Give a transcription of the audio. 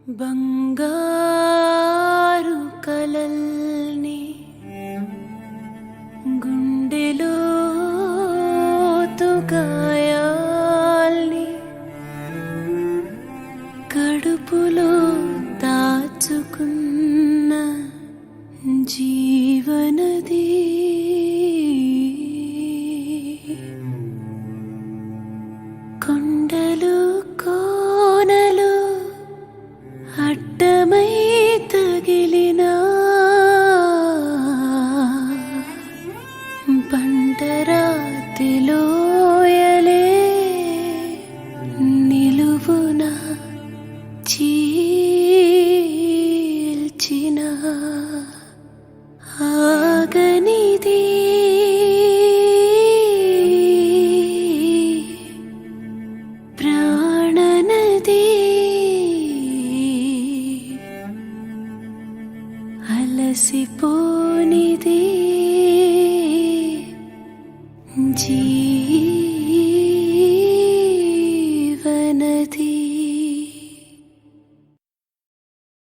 బంగారు కలల్ని గుండెలో గాయాల్ని కడుపులో దాచుకున్న జీవనది కొండలు కోనలు అడ్డమై తగిలినా బండరాతి లోయలే నిలువున చీల్చిన ఆగనిది ప్రాణనది అలసిపోనిది జీవనది.